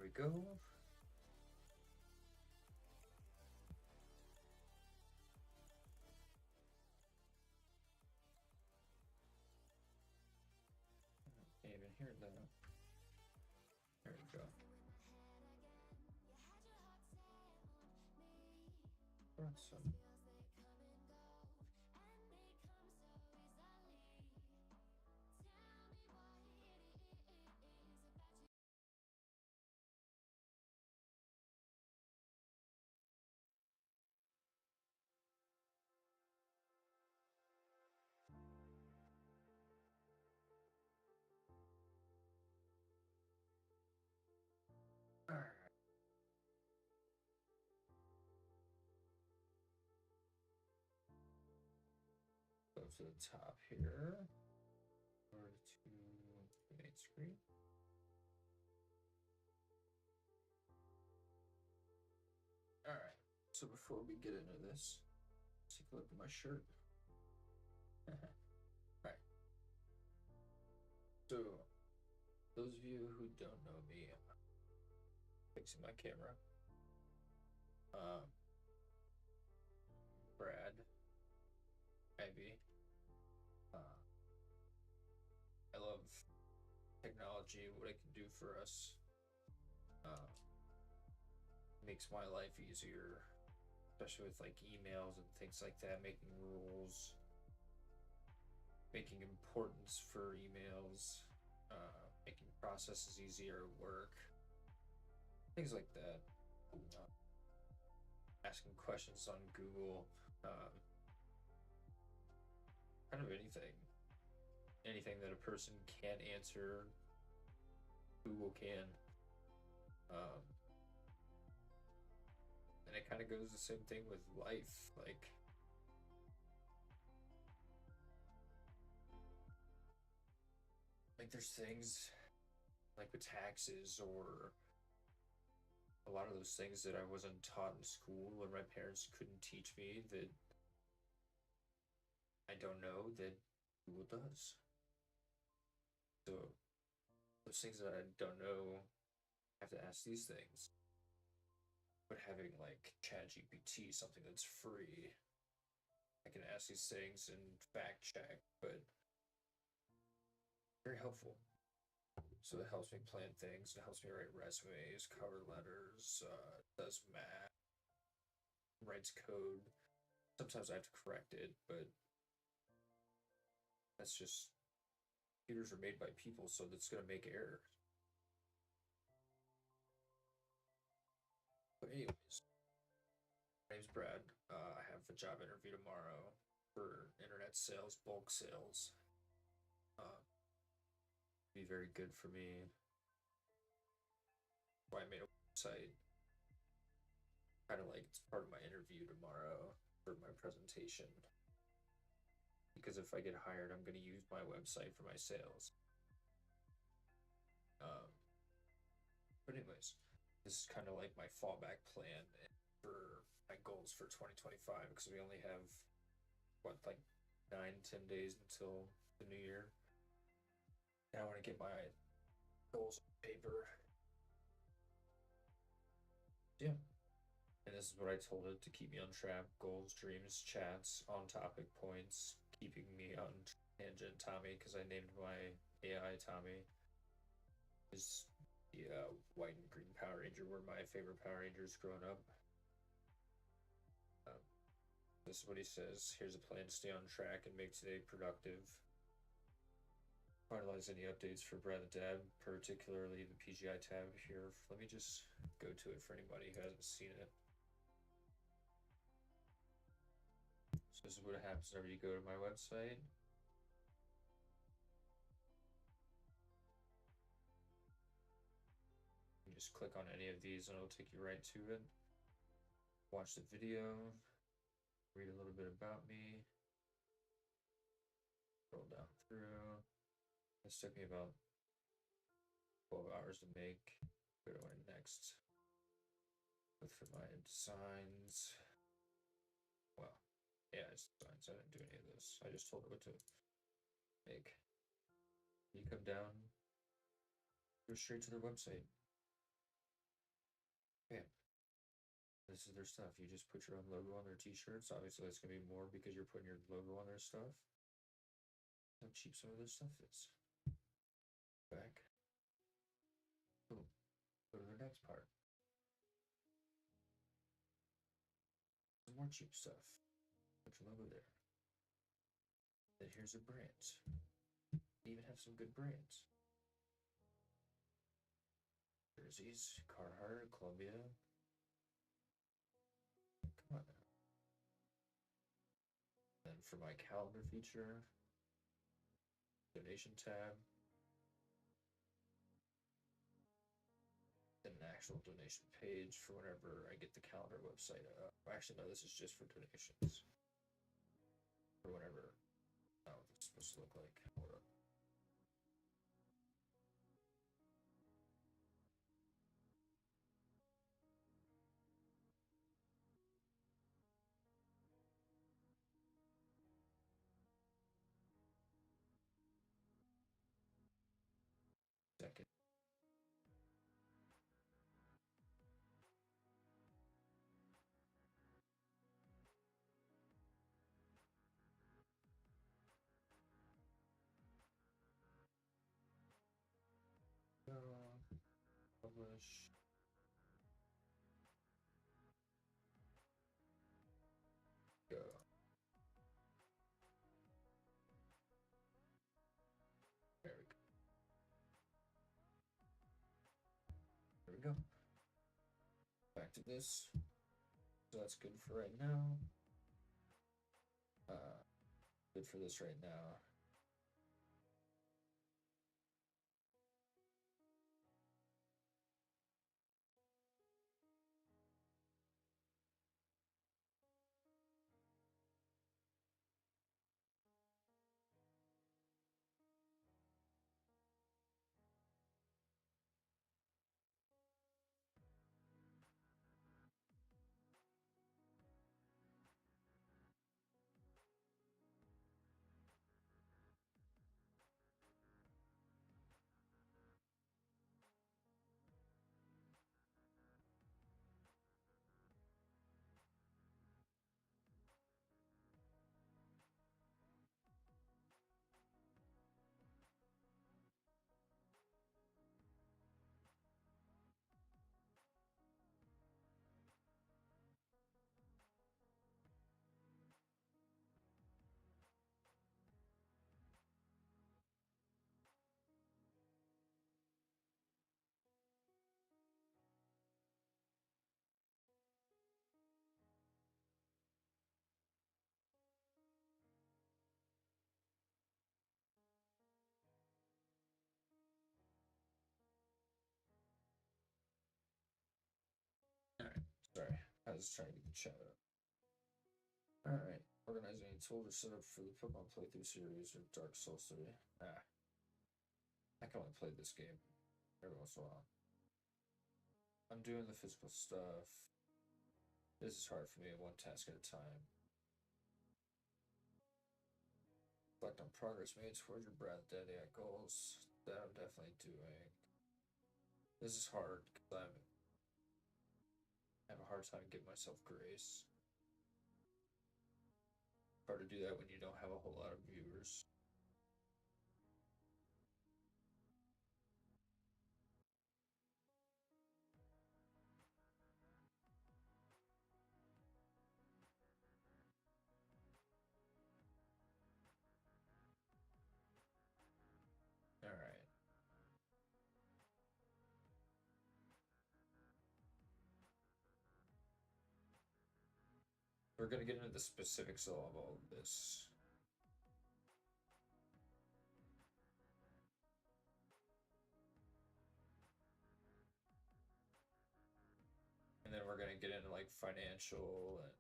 we go. Can't even hear that. There we go. Awesome. Alright. Go to the top here. Or to the main screen. Alright. So before we get into this, take a look at my shirt. Alright. So, those of you who don't know me, I'm fixing my camera. Brad, Ivy. I love technology, what it can do for us. Makes my life easier, especially with like emails and things like that, making rules, making importance for emails, making processes easier at work, things like that. Asking questions on Google, kind of anything that a person can't answer, Google can. And it kind of goes the same thing with life, like there's things like with taxes or a lot of those things that I wasn't taught in school or my parents couldn't teach me that I don't know that Google does. So those things that I don't know, I have to ask these things. But having like ChatGPT, something that's free, I can ask these things and fact check, but very helpful. So it helps me plan things, it helps me write resumes, cover letters, does math, writes code. Sometimes I have to correct it, but that's just, computers are made by people, so that's gonna make errors. But anyways, my name's Brad. I have a job interview tomorrow for internet sales, bulk sales. Be very good for me. Why I made a website. Kind of like it's part of my interview tomorrow for my presentation. Because if I get hired, I'm going to use my website for my sales. But anyways, this is kind of like my fallback plan for my goals for 2025 because we only have what, like 9-10 days until the new year. And I want to get my goals on paper. Yeah. And this is what I told it to keep me on track. Goals, dreams, chats, on topic points, keeping me on tangent Tommy, because I named my AI Tommy. Is the white and green Power Ranger were my favorite Power Rangers growing up. This is what he says. Here's a plan to stay on track and make today productive. Finalize any updates for Brad the Dad, particularly the PGI tab here. Let me just go to it for anybody who hasn't seen it. So this is what happens whenever you go to my website. You just click on any of these and it'll take you right to it. Watch the video, read a little bit about me, scroll down through. This took me about 12 hours to make. Go to our next. Look for my designs. Well, yeah, it's designs. I didn't do any of this. I just told it what to make. You come down, go straight to their website. Yeah, this is their stuff. You just put your own logo on their t-shirts. Obviously, that's gonna be more because you're putting your logo on their stuff. How cheap some of their stuff is. Back. Boom. Go to the next part. Some more cheap stuff. Put your logo there. Then here's a brand. They even have some good brands. Jerseys, Carhartt, Columbia. Come on now. Then for my calendar feature, donation tab, then an actual donation page for whenever I get the calendar website up. Actually, no, this is just for donations. For whenever. I don't know what it's supposed to look like. Hold up. Second. Publish. Go. There we go. There we go. Back to this. So that's good for right now. Good for this right now. Alright, sorry. I was trying to get the chat up. Alright, organizing a tool to set up for the Pokemon playthrough series or Dark Souls 3. Ah, I can only play this game every once in a while. I'm doing the physical stuff. This is hard for me, one task at a time. Reflect on progress made towards your breath daily goals that I'm definitely doing. This is hard because I have a hard time giving myself grace. Hard to do that when you don't have a whole lot of viewers. Alright. We're gonna get into the specifics of all of this. And then we're gonna get into like financial and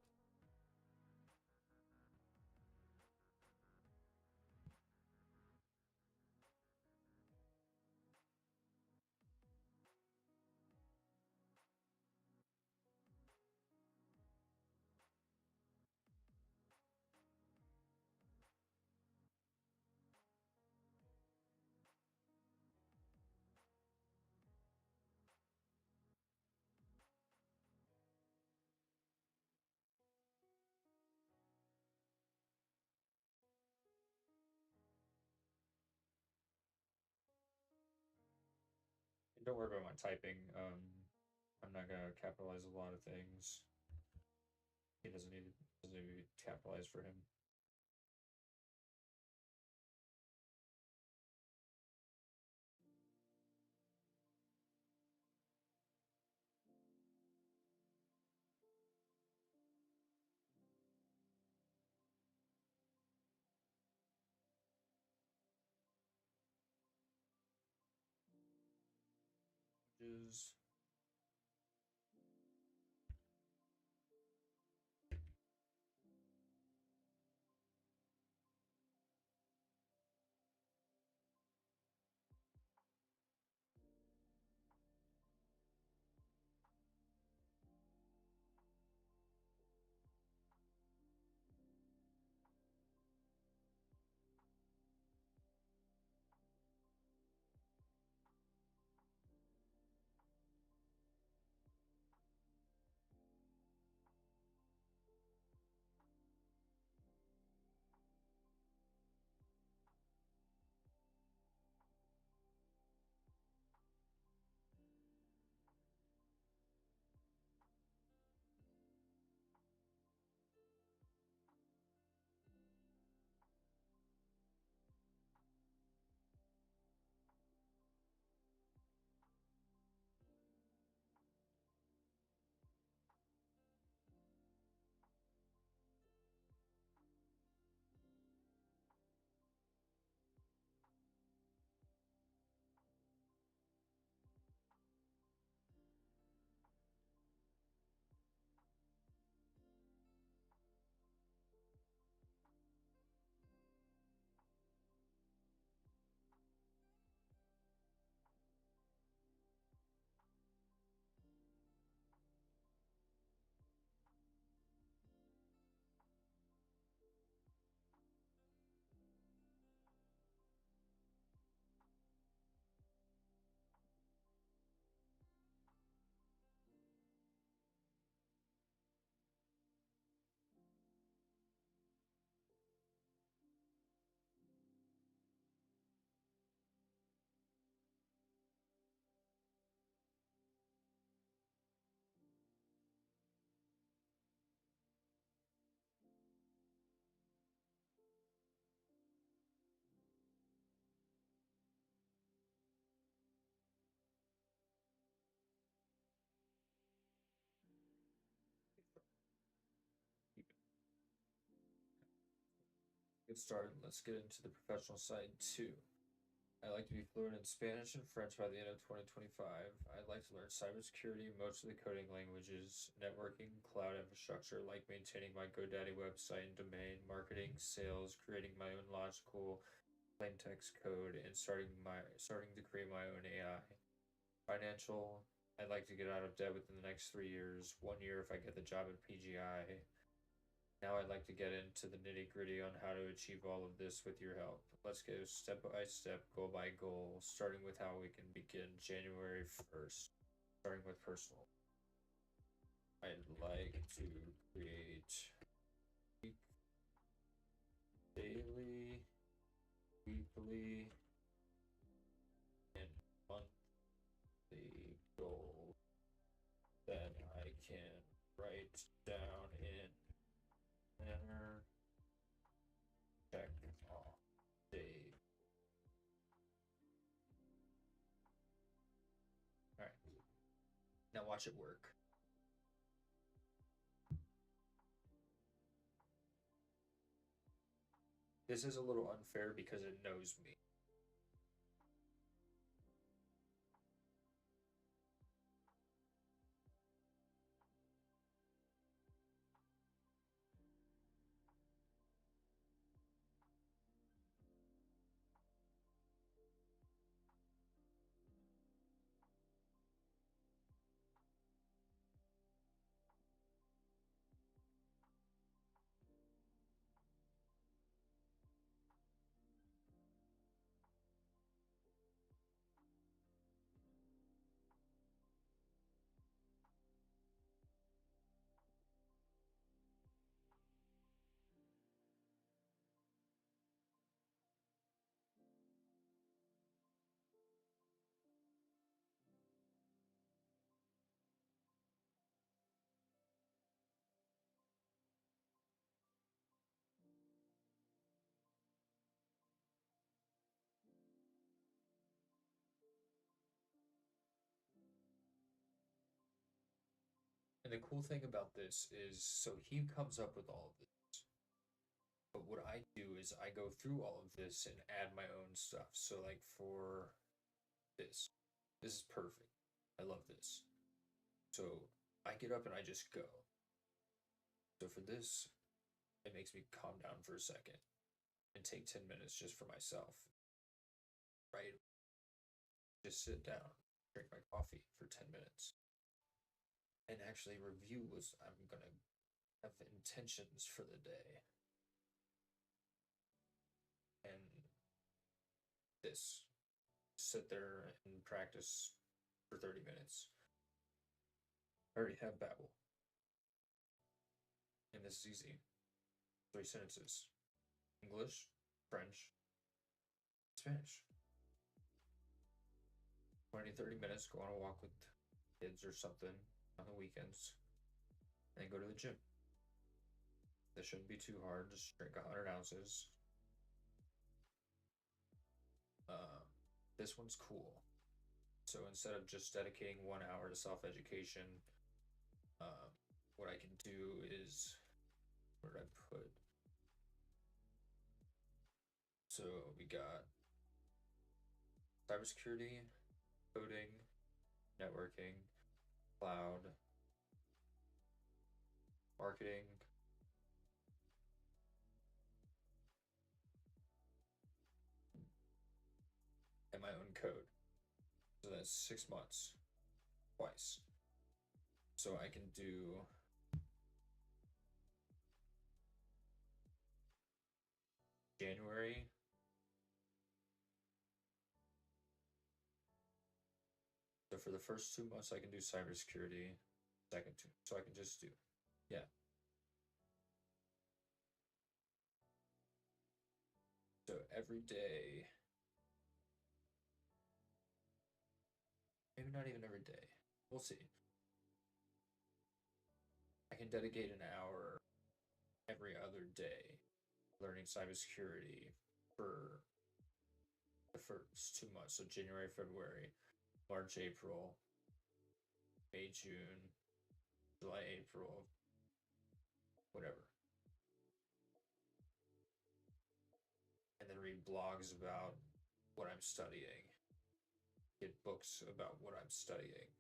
Don't worry about my typing. I'm not gonna capitalize a lot of things. He doesn't need to be capitalized for him. Is get started. Let's get into the professional side too. I like to be fluent in Spanish and French by the end of 2025. I'd like to learn cybersecurity, most of the coding languages, networking, cloud infrastructure, like maintaining my GoDaddy website and domain, marketing, sales, creating my own logical plain text code, and starting to create my own AI. Financial, I'd like to get out of debt within the next 3 years, 1 year if I get the job at PGI. Now I'd like to get into the nitty gritty on how to achieve all of this with your help. Let's go step by step, goal by goal, starting with how we can begin January 1st, starting with personal. I'd like to create daily, weekly, and monthly goals that I can write down in manner, check off day. Alright. Now watch it work. This is a little unfair because it knows me. And the cool thing about this is, so he comes up with all of this, but what I do is I go through all of this and add my own stuff. So, like for this, this is perfect. I love this. So I get up and I just go. So for this, it makes me calm down for a second and take 10 minutes just for myself. Right? Just sit down, drink my coffee for 10 minutes. And actually review was I'm gonna have intentions for the day. And this. Sit there and practice for 30 minutes. I already have Babel. And this is easy. 3 sentences. English, French, Spanish. 20, 30 minutes, go on a walk with kids or something on the weekends. And then go to the gym. This shouldn't be too hard. Just drink 100 ounces. This one's cool. So instead of just dedicating 1 hour to self-education, what I can do is, where did I put? So we got cybersecurity, coding, networking, cloud, marketing, and my own code. So that's 6 months, twice. So I can do January. So for the first 2 months, I can do cybersecurity. Second two, so I can just do, yeah. So every day, maybe not even every day. We'll see. I can dedicate an hour every other day learning cybersecurity for the first 2 months. So January, February, March, April, May, June, July, April, whatever. And then read blogs about what I'm studying, get books about what I'm studying,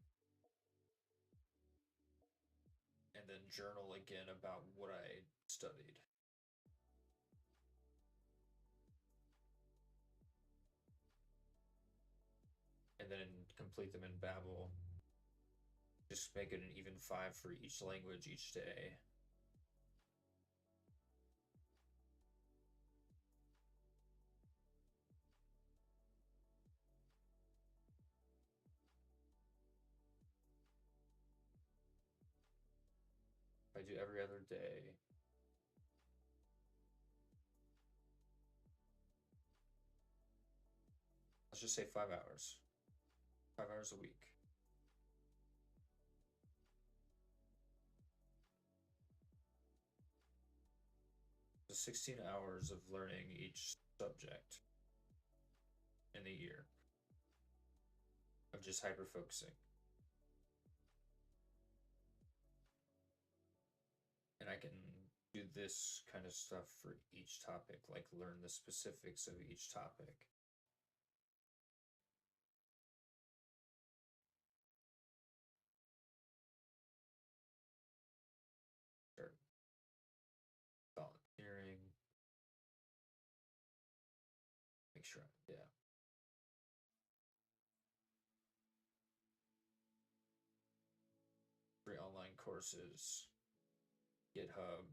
and then journal again about what I studied. And then complete them in Babel. Just make it an even 5 for each language each day. If I do every other day, let's just say 5 hours. 5 hours a week. So 16 hours of learning each subject in a year of just hyper focusing. And I can do this kind of stuff for each topic, like learn the specifics of each topic. Start volunteering. Make sure, yeah. Free online courses, GitHub,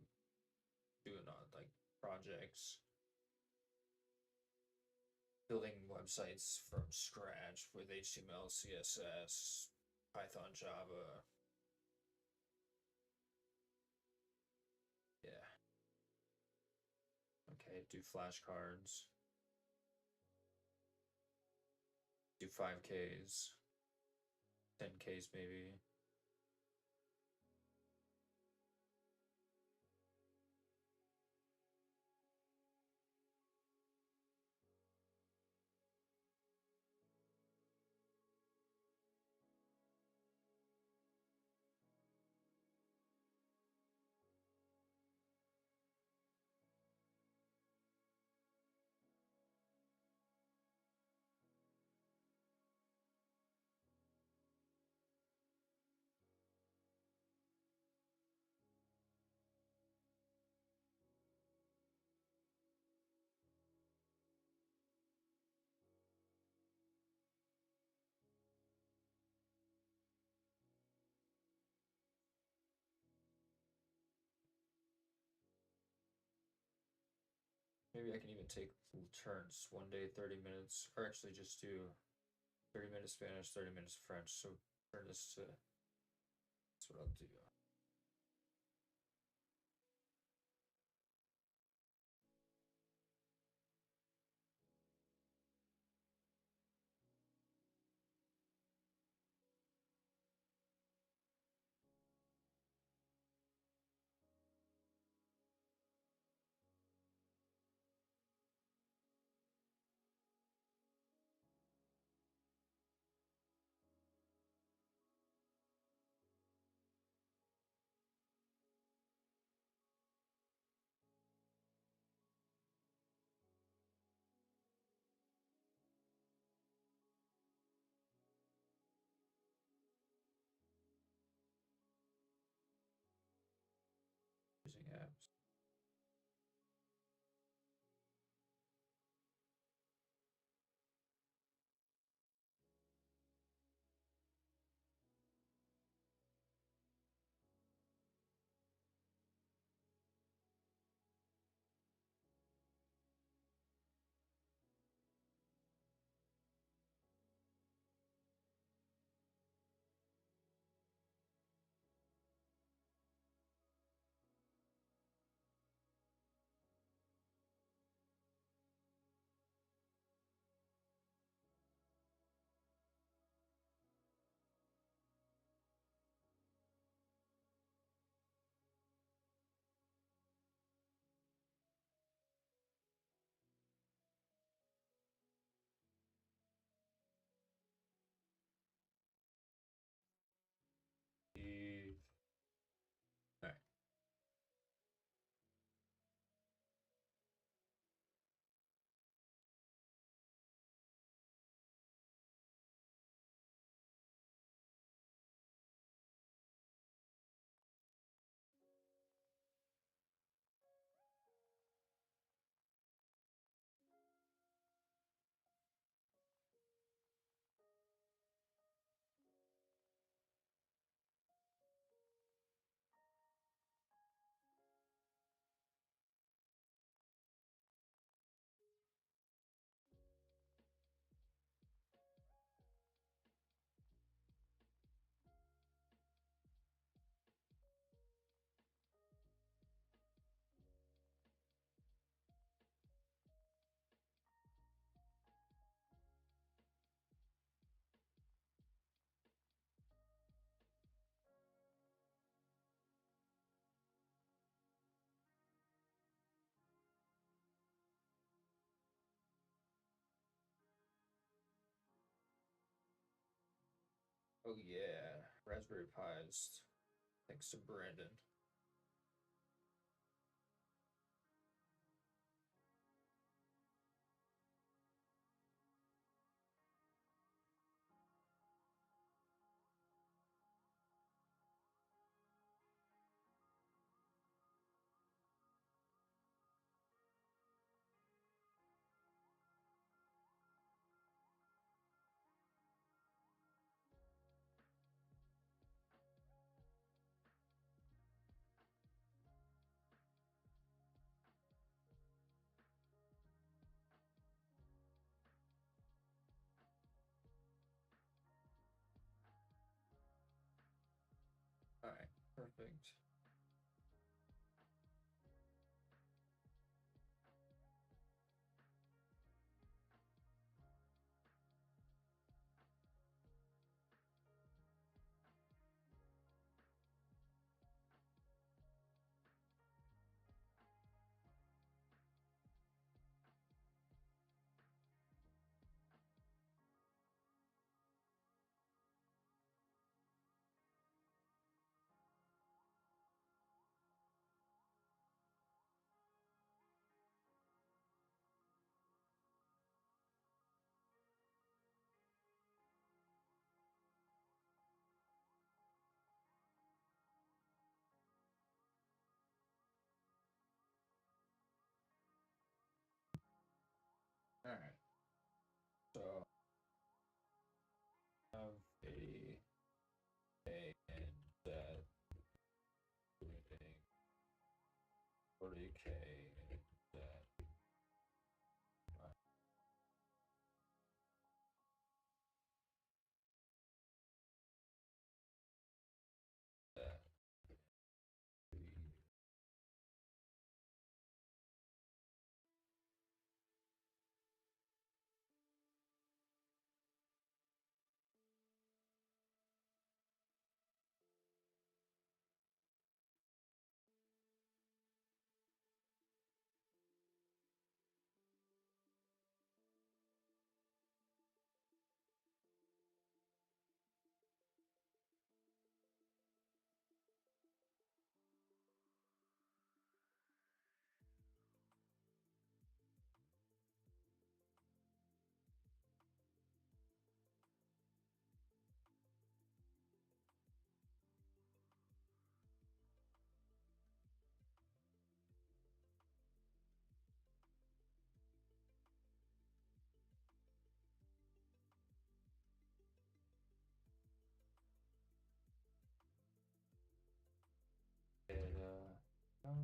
doing like projects, building websites from scratch with HTML, CSS, Python, Java. Yeah. Okay, do flashcards. Do 5Ks, 10Ks maybe. Maybe I can even take turns one day, 30 minutes, or actually just do 30 minutes Spanish, 30 minutes French. So turn this to, that's what I'll do. Using apps. All right. Oh yeah, Raspberry Pis. Thanks to Brandon. All right, perfect. All right. So I have and that winning 40K and that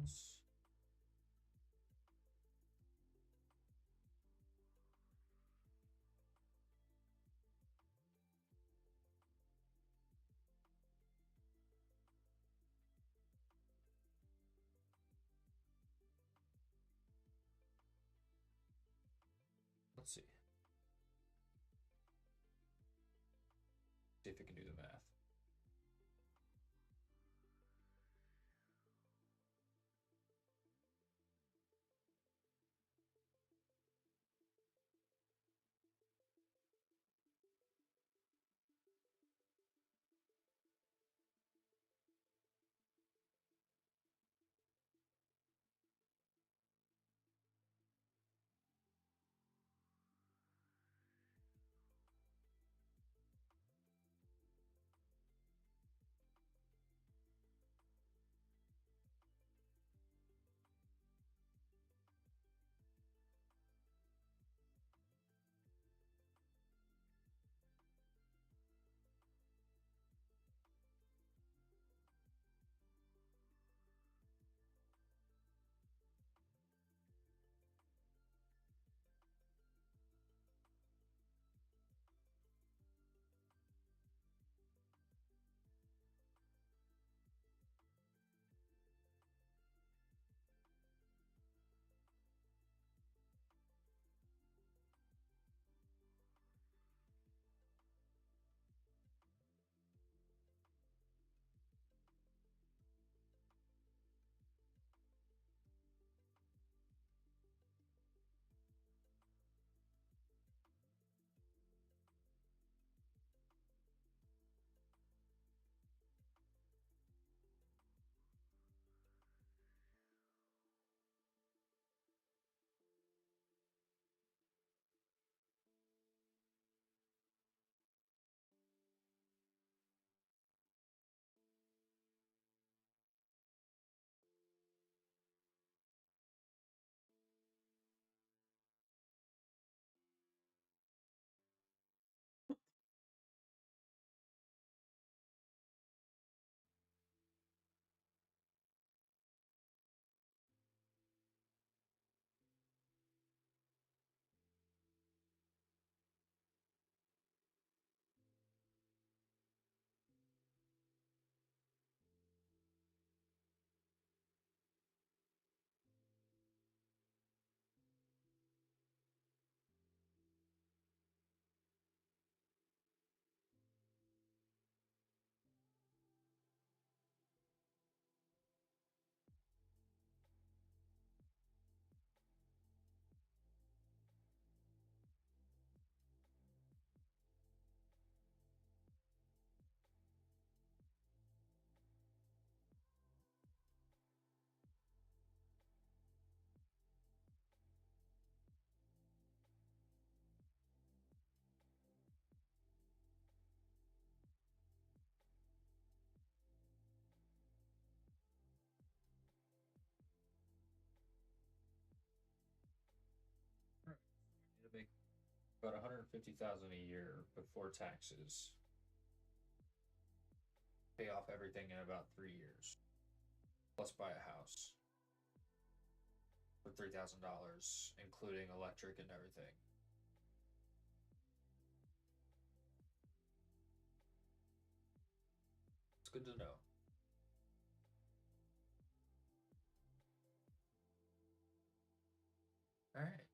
pounds. Let's see. See if it can do the math. Need to make about 150,000 a year before taxes. Pay off everything in about 3 years. Plus buy a house for $3,000, including electric and everything. It's good to know. All right.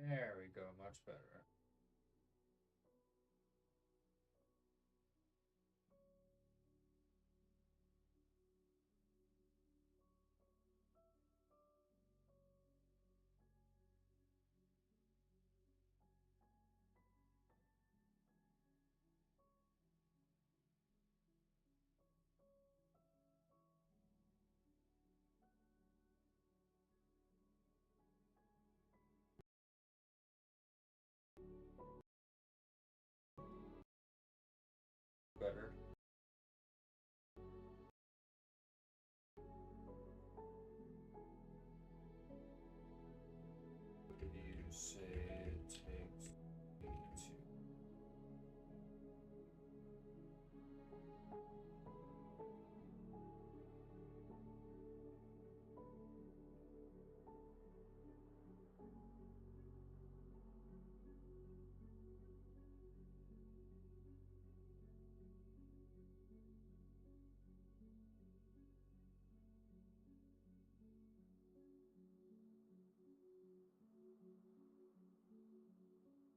There we go, much better. Better. Did you say it takes me to?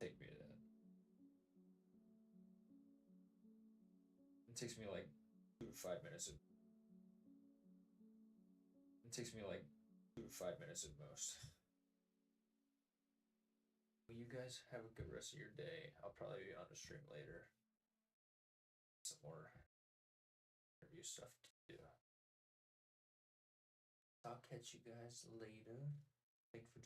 Take me to that. It takes me like 2 to 5 minutes. It takes me like 2 to 5 minutes at most. Well, you guys have a good rest of your day. I'll probably be on the stream later. Some more interview stuff to do. I'll catch you guys later. Thanks for